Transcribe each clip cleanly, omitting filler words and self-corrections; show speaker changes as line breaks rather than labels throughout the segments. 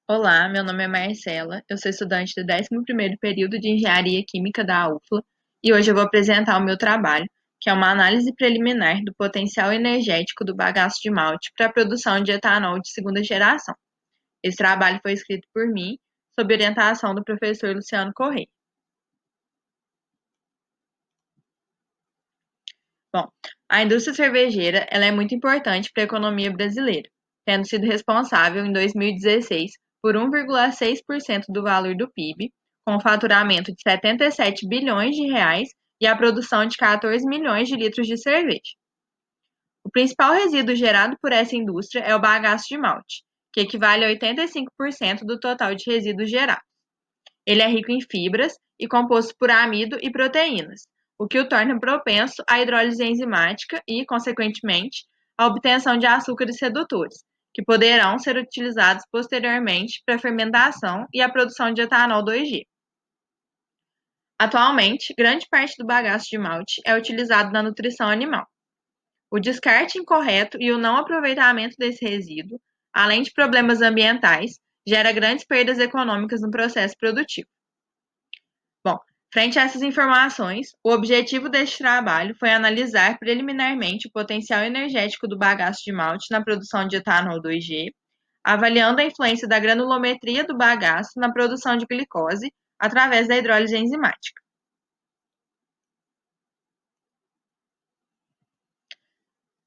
Olá, meu nome é Marcela, eu sou estudante do 11º período de Engenharia Química da UFLA e hoje eu vou apresentar o meu trabalho, que é uma análise preliminar do potencial energético do bagaço de malte para a produção de etanol de segunda geração. Esse trabalho foi escrito por mim, sob orientação do professor Luciano Correia. Bom, a indústria cervejeira ela é muito importante para a economia brasileira, tendo sido responsável em 2016 por 1,6% do valor do PIB, com um faturamento de 77 bilhões de reais e a produção de 14 milhões de litros de cerveja. O principal resíduo gerado por essa indústria é o bagaço de malte, que equivale a 85% do total de resíduos gerados. Ele é rico em fibras e composto por amido e proteínas, o que o torna propenso à hidrólise enzimática e, consequentemente, à obtenção de açúcares redutores, que poderão ser utilizados posteriormente para a fermentação e a produção de etanol 2G. Atualmente, grande parte do bagaço de malte é utilizado na nutrição animal. O descarte incorreto e o não aproveitamento desse resíduo, além de problemas ambientais, gera grandes perdas econômicas no processo produtivo. Bom, frente a essas informações, o objetivo deste trabalho foi analisar preliminarmente o potencial energético do bagaço de malte na produção de etanol 2G, avaliando a influência da granulometria do bagaço na produção de glicose através da hidrólise enzimática.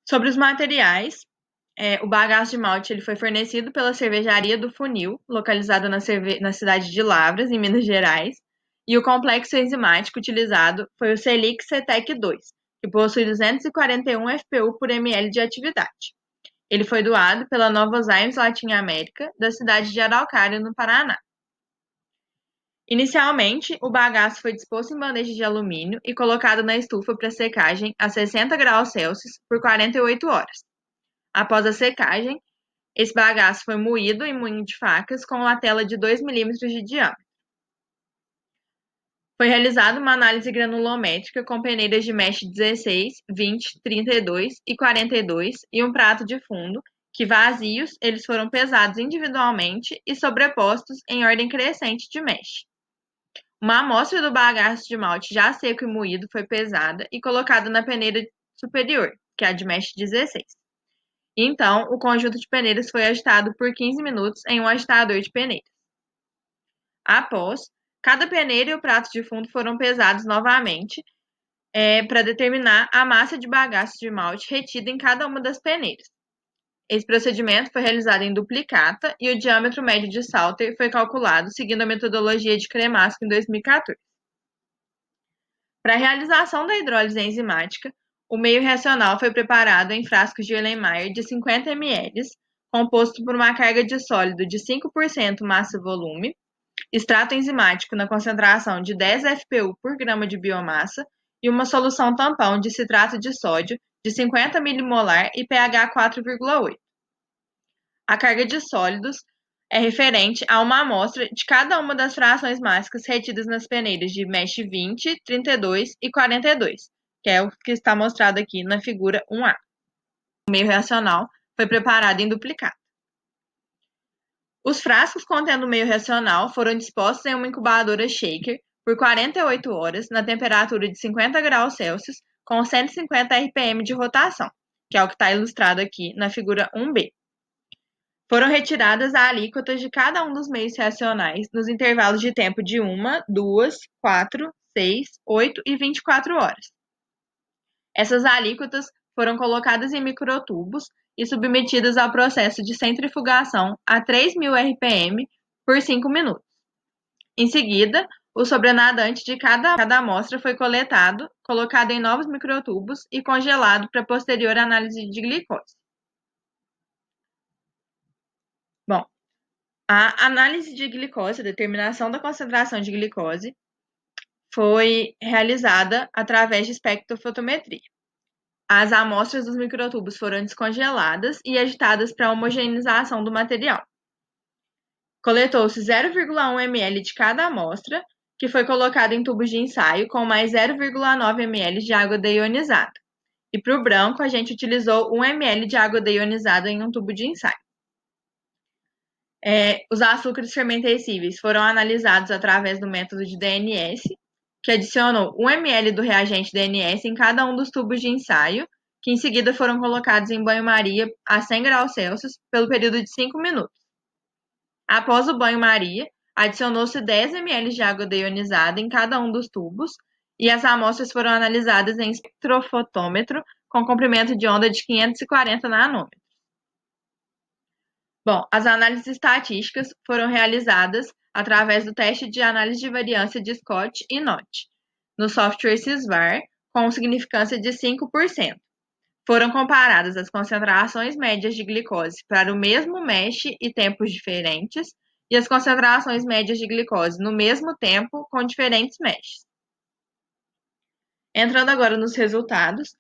Sobre os materiais, o bagaço de malte ele foi fornecido pela cervejaria do Funil, localizada na cidade de Lavras, em Minas Gerais, e o complexo enzimático utilizado foi o Celix Cetec 2, que possui 241 FPU por ml de atividade. Ele foi doado pela Novozymes Latin America, da cidade de Araucária, no Paraná. Inicialmente, o bagaço foi disposto em bandeja de alumínio e colocado na estufa para secagem a 60 graus Celsius por 48 horas. Após a secagem, esse bagaço foi moído em moinho de facas com uma tela de 2 milímetros de diâmetro. Foi realizada uma análise granulométrica com peneiras de mesh 16, 20, 32 e 42 e um prato de fundo, que vazios, eles foram pesados individualmente e sobrepostos em ordem crescente de mesh. Uma amostra do bagaço de malte já seco e moído foi pesada e colocada na peneira superior, que é a de mesh 16. Então, o conjunto de peneiras foi agitado por 15 minutos em um agitador de peneiras. Após, cada peneira e o prato de fundo foram pesados novamente para determinar a massa de bagaço de malte retida em cada uma das peneiras. Esse procedimento foi realizado em duplicata e o diâmetro médio de Salter foi calculado seguindo a metodologia de Cremasco em 2014. Para a realização da hidrólise enzimática, o meio reacional foi preparado em frascos de Erlenmeyer de 50 ml, composto por uma carga de sólido de 5% massa-volume, extrato enzimático na concentração de 10 FPU por grama de biomassa e uma solução tampão de citrato de sódio de 50 milimolar e pH 4,8. A carga de sólidos é referente a uma amostra de cada uma das frações mássicas retidas nas peneiras de mesh 20, 32 e 42, que é o que está mostrado aqui na figura 1A. O meio reacional foi preparado em duplicata. Os frascos contendo o meio reacional foram dispostos em uma incubadora shaker por 48 horas na temperatura de 50 graus Celsius com 150 RPM de rotação, que é o que está ilustrado aqui na figura 1B. Foram retiradas as alíquotas de cada um dos meios reacionais nos intervalos de tempo de 1, 2, 4, 6, 8 e 24 horas. Essas alíquotas foram colocadas em microtubos e submetidas ao processo de centrifugação a 3.000 RPM por 5 minutos. Em seguida, o sobrenadante de cada amostra foi coletado, colocado em novos microtubos e congelado para posterior análise de glicose. Bom, a análise de glicose, a determinação da concentração de glicose, foi realizada através de espectrofotometria. As amostras dos microtubos foram descongeladas e agitadas para a homogeneização do material. Coletou-se 0,1 ml de cada amostra, que foi colocado em tubos de ensaio com mais 0,9 ml de água deionizada. E para o branco, a gente utilizou 1 ml de água deionizada em um tubo de ensaio. Os açúcares fermentescíveis foram analisados através do método de DNS, que adicionou 1 ml do reagente DNS em cada um dos tubos de ensaio, que em seguida foram colocados em banho-maria a 100 graus Celsius pelo período de 5 minutos. Após o banho-maria, adicionou-se 10 ml de água deionizada em cada um dos tubos e as amostras foram analisadas em espectrofotômetro com comprimento de onda de 540 nanômetros. Bom, as análises estatísticas foram realizadas através do teste de análise de variância de Scott e Knott, no software Sysvar, com significância de 5%. Foram comparadas as concentrações médias de glicose para o mesmo mesh e tempos diferentes e as concentrações médias de glicose no mesmo tempo com diferentes meshes. Entrando agora nos resultados,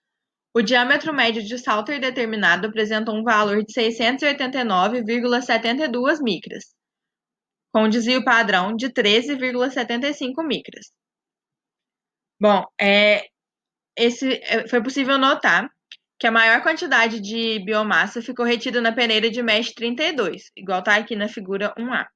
o diâmetro médio de Salter determinado apresentou um valor de 689,72 micras, com um desvio padrão de 13,75 micras. Bom, foi possível notar que a maior quantidade de biomassa ficou retida na peneira de mesh 32, igual está aqui na figura 1A.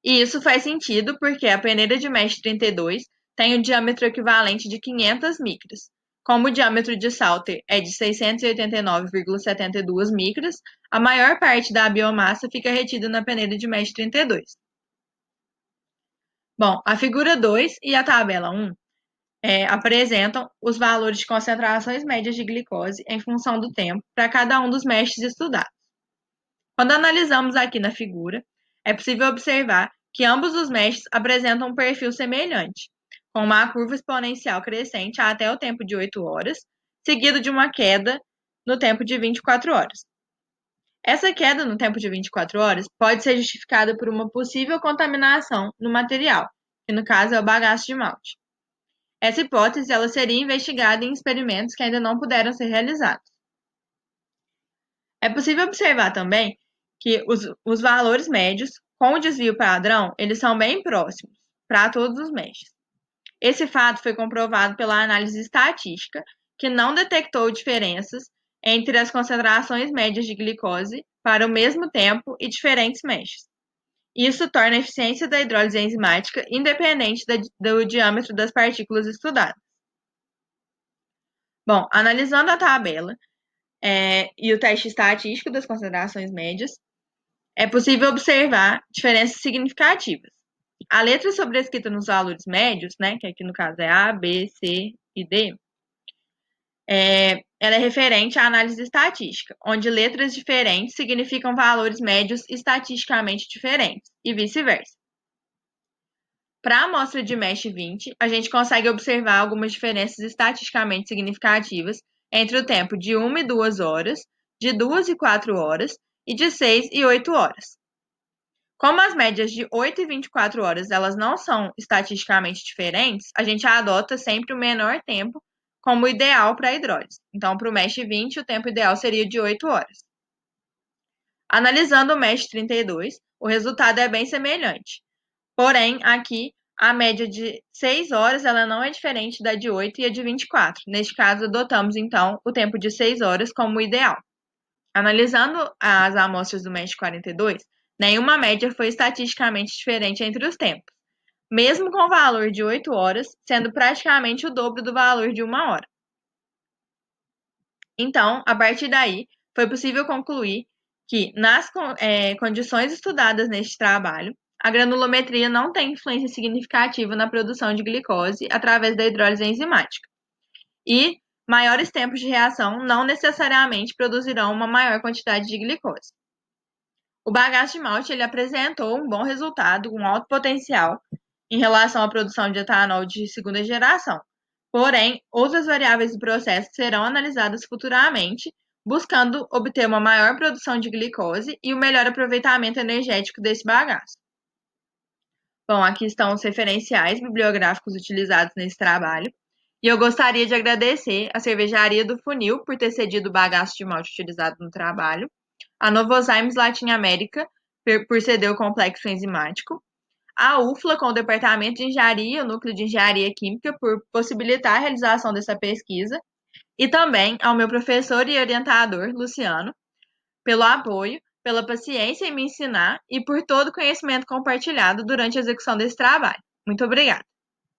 E isso faz sentido porque a peneira de mesh 32 tem um diâmetro equivalente de 500 micras. Como o diâmetro de Salter é de 689,72 micras, a maior parte da biomassa fica retida na peneira de mesh 32. Bom, a figura 2 e a tabela 1 apresentam os valores de concentrações médias de glicose em função do tempo para cada um dos meshes estudados. Quando analisamos aqui na figura, é possível observar que ambos os meshes apresentam um perfil semelhante, com uma curva exponencial crescente até o tempo de 8 horas, seguido de uma queda no tempo de 24 horas. Essa queda no tempo de 24 horas pode ser justificada por uma possível contaminação no material, que no caso é o bagaço de malte. Essa hipótese ela seria investigada em experimentos que ainda não puderam ser realizados. É possível observar também que os valores médios com o desvio padrão, eles são bem próximos para todos os meshes. Esse fato foi comprovado pela análise estatística, que não detectou diferenças entre as concentrações médias de glicose para o mesmo tempo e diferentes meshes. Isso torna a eficiência da hidrólise enzimática independente do diâmetro das partículas estudadas. Bom, analisando a tabela e o teste estatístico das concentrações médias, é possível observar diferenças significativas. A letra sobrescrita nos valores médios, que aqui no caso é A, B, C e D, ela é referente à análise estatística, onde letras diferentes significam valores médios estatisticamente diferentes, e vice-versa. Para a amostra de mesh 20, a gente consegue observar algumas diferenças estatisticamente significativas entre o tempo de 1 e 2 horas, de 2 e 4 horas e de 6 e 8 horas. Como as médias de 8 e 24 horas elas não são estatisticamente diferentes, a gente adota sempre o menor tempo como ideal para a hidrólise. Então, para o mesh 20, o tempo ideal seria de 8 horas. Analisando o mesh 32, o resultado é bem semelhante. Porém, aqui, a média de 6 horas ela não é diferente da de 8 e a de 24. Neste caso, adotamos, então, o tempo de 6 horas como ideal. Analisando as amostras do mesh 42, nenhuma média foi estatisticamente diferente entre os tempos, mesmo com o valor de 8 horas sendo praticamente o dobro do valor de 1 hora. Então, a partir daí, foi possível concluir que, nas condições estudadas neste trabalho, a granulometria não tem influência significativa na produção de glicose através da hidrólise enzimática. E maiores tempos de reação não necessariamente produzirão uma maior quantidade de glicose. O bagaço de malte ele apresentou um bom resultado, um alto potencial em relação à produção de etanol de segunda geração. Porém, outras variáveis do processo serão analisadas futuramente, buscando obter uma maior produção de glicose e o melhor aproveitamento energético desse bagaço. Bom, aqui estão os referenciais bibliográficos utilizados nesse trabalho. E eu gostaria de agradecer a Cervejaria do Funil por ter cedido o bagaço de malte utilizado no trabalho, a Novozymes Latin America por ceder o complexo enzimático, a UFLA com o Departamento de Engenharia e o Núcleo de Engenharia Química por possibilitar a realização dessa pesquisa, e também ao meu professor e orientador, Luciano, pelo apoio, pela paciência em me ensinar e por todo o conhecimento compartilhado durante a execução desse trabalho. Muito obrigada!